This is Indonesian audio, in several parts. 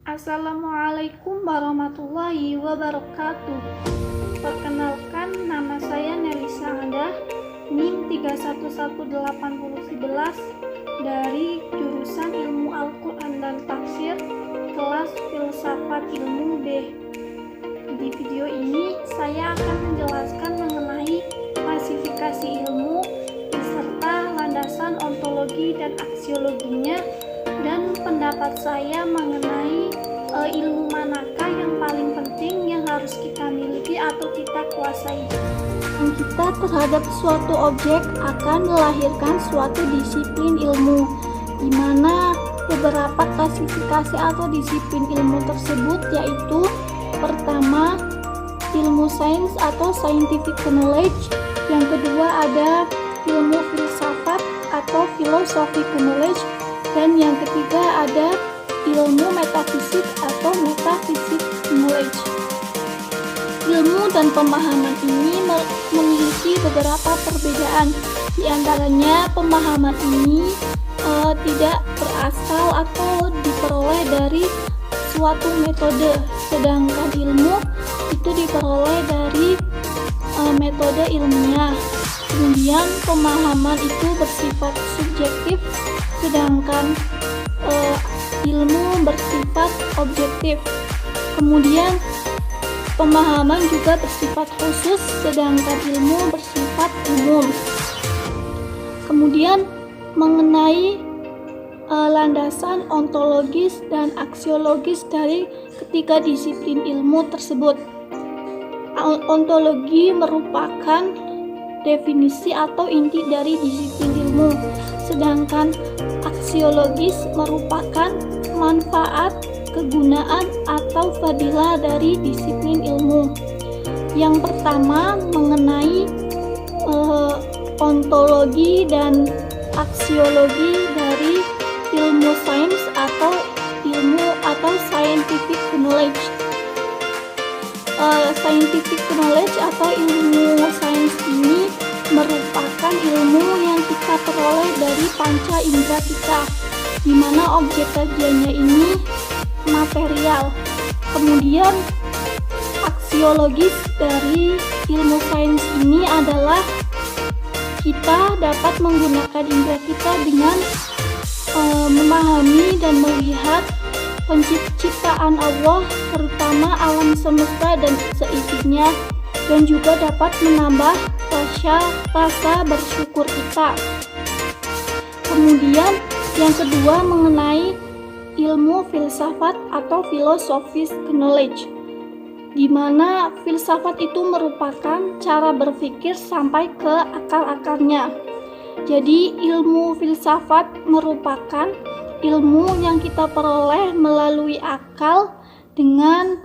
Assalamualaikum warahmatullahi wabarakatuh. Perkenalkan, nama saya Nelisa Anda, NIM 3118011 dari jurusan Ilmu Al-Quran dan Tafsir, kelas Filsafat Ilmu B. Di video ini saya akan menjelaskan mengenai klasifikasi ilmu beserta landasan ontologi dan aksiologinya, dan pendapat saya mengenai ilmu manakah yang paling penting yang harus kita miliki atau kita kuasai. Kita terhadap suatu objek akan melahirkan suatu disiplin ilmu, di mana beberapa klasifikasi atau disiplin ilmu tersebut yaitu: pertama, ilmu sains atau scientific knowledge; yang kedua ada ilmu filsafat atau philosophical knowledge; dan yang ketiga ada ilmu metafisik atau metaphysic knowledge. Ilmu dan pemahaman ini memiliki beberapa perbedaan. Di antaranya, pemahaman ini tidak berasal atau diperoleh dari suatu metode, sedangkan ilmu itu diperoleh dari metode ilmiah. Kemudian pemahaman itu bersifat subjektif, sedangkan ilmu bersifat objektif. Kemudian pemahaman juga bersifat khusus, sedangkan ilmu bersifat umum. Kemudian mengenai landasan ontologis dan aksiologis dari ketiga disiplin ilmu tersebut. Ontologi merupakan definisi atau inti dari disiplin ilmu, sedangkan aksiologis merupakan manfaat, kegunaan, atau fadilah dari disiplin ilmu. Yang pertama, mengenai ontologi dan aksiologi dari ilmu sains atau scientific knowledge. Scientific knowledge atau ilmu sains ini merupakan ilmu yang kita peroleh dari panca indera kita, di mana objek kajiannya ini material. Kemudian aksiologis dari ilmu sains ini adalah kita dapat menggunakan indera kita dengan memahami dan melihat penciptaan Allah, terutama alam semesta dan seisinya, dan juga dapat menambah rasa bersyukur kita. Kemudian yang kedua, mengenai ilmu filsafat atau philosophical knowledge, di mana filsafat itu merupakan cara berpikir sampai ke akar-akarnya. Jadi ilmu filsafat merupakan ilmu yang kita peroleh melalui akal dengan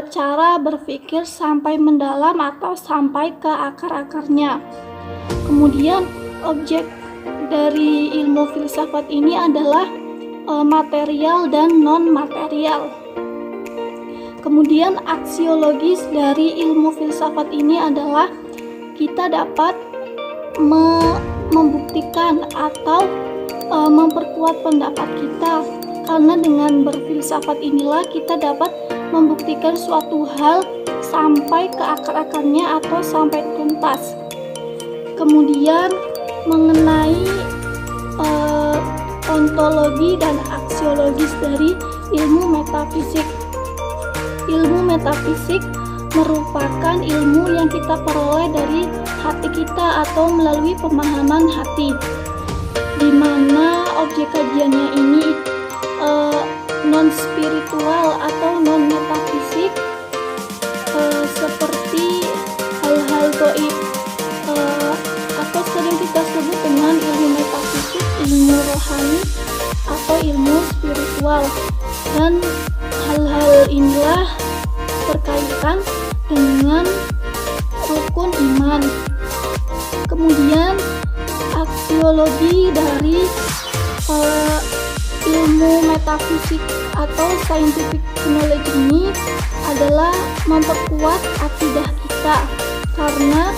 cara berpikir sampai mendalam atau sampai ke akar-akarnya. Kemudian objek dari ilmu filsafat ini adalah material dan non-material. Kemudian aksiologis dari ilmu filsafat ini adalah kita dapat membuktikan atau memperkuat pendapat kita, karena dengan berfilsafat inilah kita dapat membuktikan suatu hal sampai ke akar-akarnya atau sampai tuntas. Kemudian mengenai ontologi dan aksiologis dari ilmu metafisik. Ilmu metafisik merupakan ilmu yang kita peroleh dari hati kita atau melalui pemahaman hati, di mana objek kajiannya ini non-spiritual atau non-metafisik, seperti hal-hal gaib, atau sering kita sebut dengan ilmu metafisik, ilmu rohani, atau ilmu spiritual. Dan hal-hal inilah berkaitan dengan rukun iman. Kemudian aksiologi dari ilmu metafisik atau scientific knowledge ini adalah memperkuat akidah kita, karena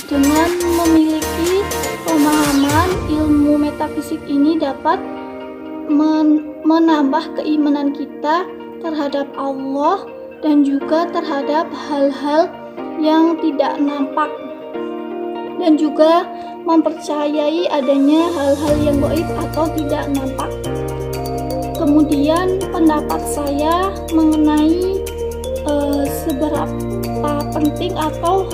dengan memiliki pemahaman ilmu metafisik ini dapat menambah keimanan kita terhadap Allah dan juga terhadap hal-hal yang tidak nampak, dan juga mempercayai adanya hal-hal yang gaib atau tidak nampak. Kemudian pendapat saya mengenai seberapa penting atau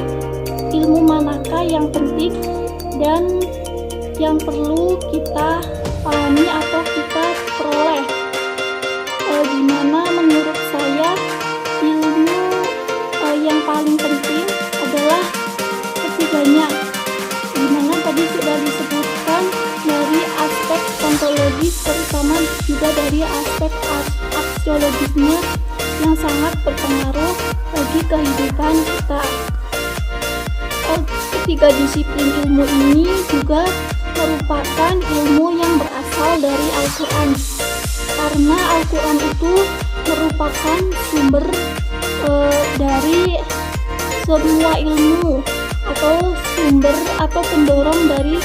ilmu manakah yang penting dan yang perlu kita pahami atau kita peroleh. Dimana menurut saya ilmu yang paling penting adalah ketiganya, dimana tadi sudah disebutkan dari aspek ontologis, terutama juga dari aspek aksiologisnya yang sangat berpengaruh bagi kehidupan kita. Ketiga disiplin ilmu ini juga merupakan ilmu yang berasal dari Al-Quran, karena Al-Quran itu merupakan sumber dari semua ilmu atau sumber atau pendorong dari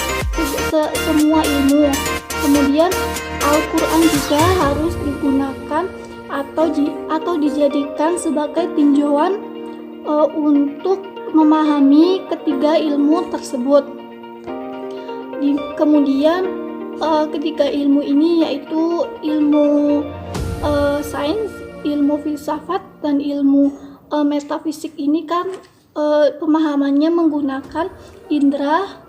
semua ilmu. Kemudian Al-Quran juga harus digunakan atau dijadikan sebagai tinjauan untuk memahami ketiga ilmu tersebut. Kemudian ketiga ilmu ini yaitu ilmu sains, ilmu filsafat, dan ilmu metafisik ini kan pemahamannya menggunakan indera,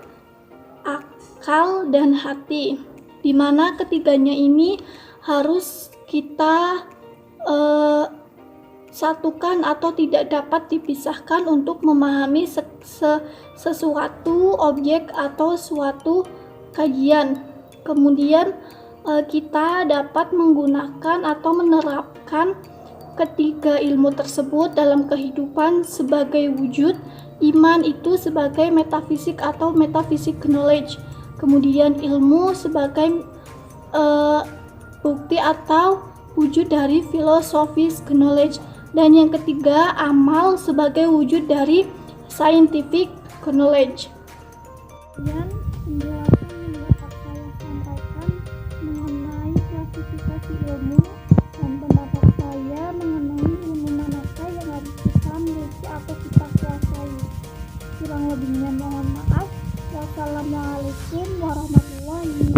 akal, dan hati, di mana ketiganya ini harus kita satukan atau tidak dapat dipisahkan untuk memahami sesuatu objek atau suatu kajian. Kemudian kita dapat menggunakan atau menerapkan ketiga ilmu tersebut dalam kehidupan sebagai wujud. Iman itu sebagai metafisik atau metaphysic knowledge, kemudian ilmu sebagai bukti atau wujud dari philosophical knowledge, dan yang ketiga amal sebagai wujud dari scientific knowledge. Dan penjelasan yang dapat saya sampaikan mengenai klasifikasi ilmu dan pendapat saya mengenai ilmu manakah yang harus kita miliki atau kita kuasai. Kurang lebihnya mohon maaf. Wassalamualaikum warahmatullahi wabarakatuh.